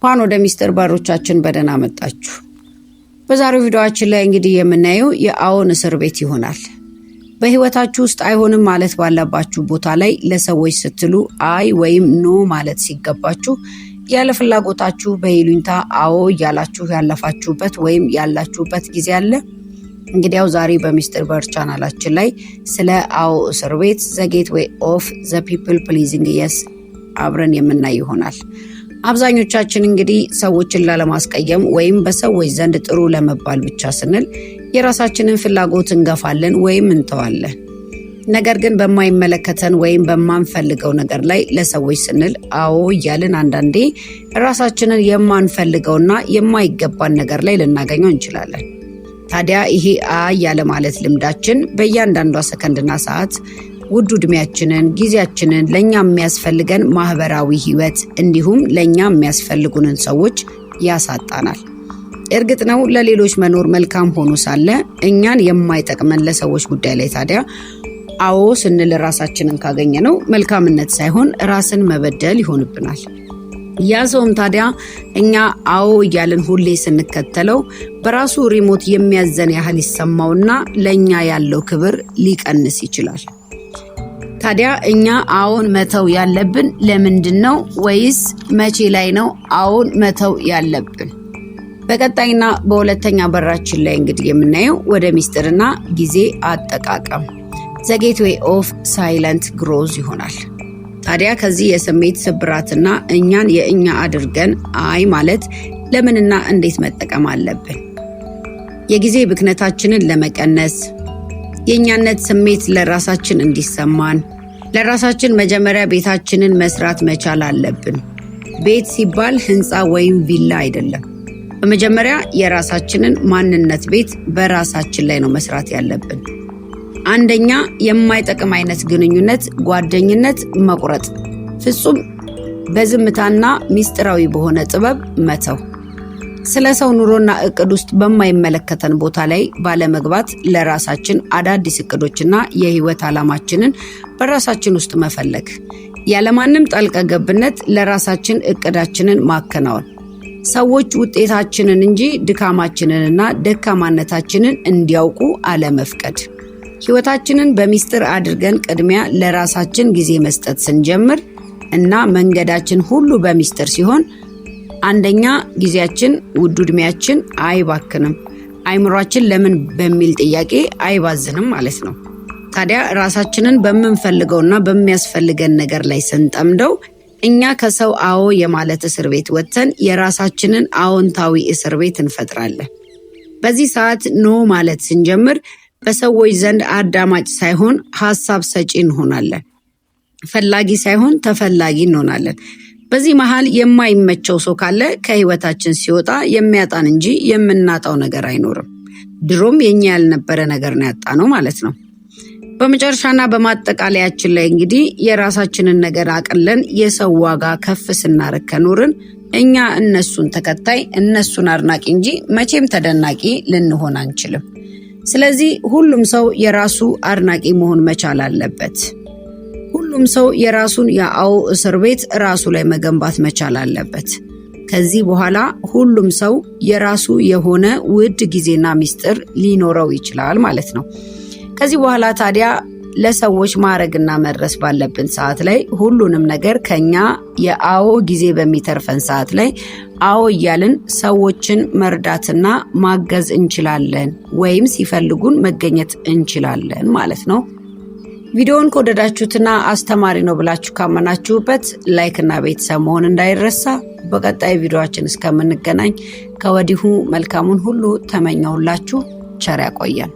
እንኳን ወደ ሚስጥር ባሮቻችን በደህና መጣችሁ። በዛሬው ቪዲዮአችን ላይ እንግዲህ የምናየው የአዎን እስር ቤት ይሆናል። በህይወታችሁ ውስጥ አይሆንም ማለት ባለባችሁ ቦታ ላይ ለሰዎች ስትሉ አይ ወይም ኖ ማለት ሲገባችሁ ያለ ፍላጎታችሁ በይሉኝታ አዎ እያላችሁ ያለፋችሁበት ወይም ያላችሁበት ጊዜ አለ። እንግዲያው ዛሬ በሚስጥር በር ቻናላችን ላይ ስለ አዎ እስር ቤት ዘ ጌትዌይ ኦፍ ዘ ፒፕል ፕሊዚንግ የስ አብረን የምናይ ይሆናል። አብዛኞቻችን እንግዲህ ሰዎችን ላለማስቀየም ወይም በሰዎች ዘንድ ጥሩ ለመባል ብቻ ስንል የራሳችንን ፍላጎት እንገፋለን ወይም እንተዋለን። ነገር ግን በማይመለከተን ወይም በማንፈልገው ነገር ላይ ለሰዎች ስንል አዎ እያልን አንዳንዴ ራሳችንን የማንፈልገውና የማይገባን ነገር ላይ ልናገኘው እንችላለን። ታዲያ ይሄ አይ ያለ ማለት ልምዳችን በእያንዳንዷ ሰከንድና ሰዓት ውድ ዕድሜያችንን፣ ጊዜያችንን፣ ለኛ የሚያስፈልገን ማህበራዊ ህይወት እንዲሁም ለኛ የሚያስፈልጉንን ሰዎች ያሳጣናል። እርግጥ ነው ለሌሎች መኖር መልካም ሆኖ ሳለ እኛን የማይጠቅመን ለሰዎች ጉዳይ ላይ ታዲያ አዎ ስንል ራሳችንን ካገኘነው መልካምነት ሳይሆን ራስን መበደል ይሆንብናል። ያ ሰውም ታዲያ እኛ አዎ እያልን ሁሌ ስንከተለው በራሱ ሪሞት የሚያዘን ያህል ይሰማውና ለኛ ያለው ክብር ሊቀንስ ይችላል። ታዲያ እኛ አዎን መተው ያለብን ለምንድን ነው ወይስ መቼ ላይ ነው አዎን መተው ያለብን? በቀጣይና በሁለተኛ በራችን ላይ እንግዲህ የምናየው ወደ ሚስጥርና ጊዜ አጠቃቀም ዘ ጌትዌይ ኦፍ ሳይለንት ግሮዝ ይሆናል። ታዲያ ከዚህ የስሜት ስብራትና እኛን የእኛ አድርገን አይ ማለት ለምንና እንዴት መጠቀም አለብን? የጊዜ ብክነታችንን ለመቀነስ የእኛነት ስሜት ለራሳችን እንዲሰማን ለራሳችን መጀመሪያ ቤታችንን መስራት መቻል አለብን። ቤት ሲባል ህንፃ ወይም ቪላ አይደለም። በመጀመሪያ የራሳችንን ማንነት ቤት በራሳችን ላይ ነው መስራት ያለብን። አንደኛ የማይጠቅም አይነት ግንኙነት፣ ጓደኝነት መቁረጥ፣ ፍጹም በዝምታና ሚስጥራዊ በሆነ ጥበብ መተው፣ ስለ ሰው ኑሮና እቅድ ውስጥ በማይመለከተን ቦታ ላይ ባለመግባት ለራሳችን አዳዲስ እቅዶችና የህይወት ዓላማችንን በራሳችን ውስጥ መፈለግ፣ ያለማንም ጣልቃ ገብነት ለራሳችን እቅዳችንን ማከናወን፣ ሰዎች ውጤታችንን እንጂ ድካማችንንና ደካማነታችንን እንዲያውቁ አለመፍቀድ፣ ህይወታችንን በሚስጥር አድርገን ቅድሚያ ለራሳችን ጊዜ መስጠት ስንጀምር እና መንገዳችን ሁሉ በሚስጥር ሲሆን አንደኛ ጊዜያችን ውድ ዕድሜያችን አይባክንም፣ አይምሯችን ለምን በሚል ጥያቄ አይባዝንም ማለት ነው። ታዲያ ራሳችንን በምንፈልገውና በሚያስፈልገን ነገር ላይ ስንጠምደው እኛ ከሰው አዎ የማለት እስር ቤት ወጥተን የራሳችንን አዎንታዊ እስር ቤት እንፈጥራለን። በዚህ ሰዓት ኖ ማለት ስንጀምር በሰዎች ዘንድ አዳማጭ ሳይሆን ሐሳብ ሰጪ እንሆናለን። ፈላጊ ሳይሆን ተፈላጊ እንሆናለን። በዚህ መሃል የማይመቸው ሰው ካለ ከህይወታችን ሲወጣ የሚያጣን እንጂ የምናጣው ነገር አይኖርም። ድሮም የኛ ያልነበረ ነገር ነው ያጣነው ማለት ነው። በመጨረሻና በማጠቃለያችን ላይ እንግዲህ የራሳችንን ነገር አቅለን የሰው ዋጋ ከፍ ስናረግ ከኖርን እኛ እነሱን ተከታይ እነሱን አድናቂ እንጂ መቼም ተደናቂ ልንሆን አንችልም። ስለዚህ ሁሉም ሰው የራሱ አድናቂ መሆን መቻል አለበት። ሁሉም ሰው የራሱን የአዎ እስር ቤት ራሱ ላይ መገንባት መቻል አለበት። ከዚህ በኋላ ሁሉም ሰው የራሱ የሆነ ውድ ጊዜና ሚስጥር ሊኖረው ይችላል ማለት ነው። ከዚህ በኋላ ታዲያ ለሰዎች ማድረግና መድረስ ባለብን ሰዓት ላይ ሁሉንም ነገር ከኛ የአዎ ጊዜ በሚተርፈን ሰዓት ላይ አዎ እያልን ሰዎችን መርዳትና ማገዝ እንችላለን ወይም ሲፈልጉን መገኘት እንችላለን ማለት ነው። ቪዲዮውን ከወደዳችሁትና አስተማሪ ነው ብላችሁ ካመናችሁበት ላይክ እና ቤተሰብ መሆን እንዳይረሳ። በቀጣይ ቪዲዮአችን እስከምንገናኝ ከወዲሁ መልካሙን ሁሉ ተመኘሁላችሁ። ቸር ያቆየን።